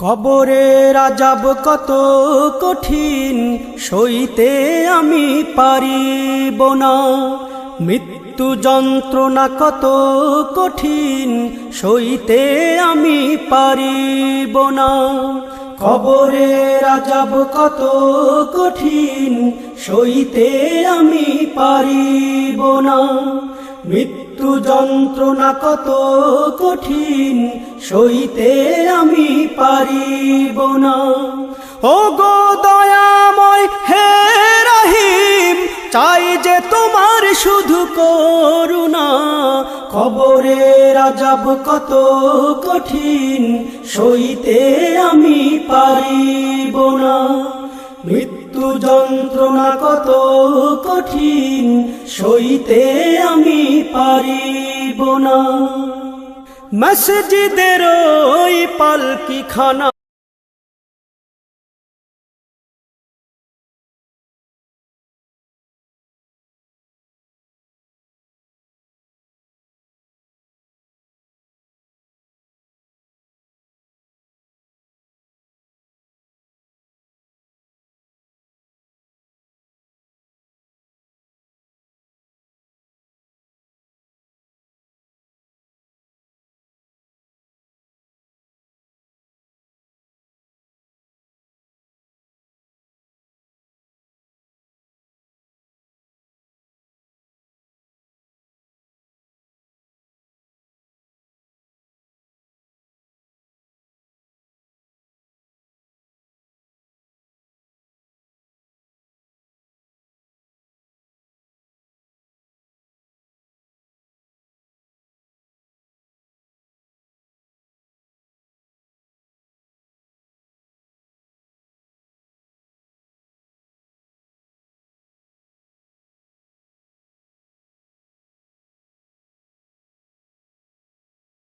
কবরের আযাব কত কঠিন, সইতে আমি পারিব না। মৃত্যু যন্ত্রণা কত কঠিন, সইতে আমি পারিব না। কবরের আযাব কত কঠিন, সইতে আমি পারিব না। মৃত্যু যন্ত্রণা কত কঠিন, সইতে আমি পারিব না। ও গো দয়াময় হে রহিম, চাই যে তোমার শুধু করুণা। কবরের আযাব কত কঠিন, সইতে আমি পারিব না। মৃত্যু যন্ত্রণা কত কঠিন, সইতে আমি পারিব না। মসজিদের ওই পালকিখানা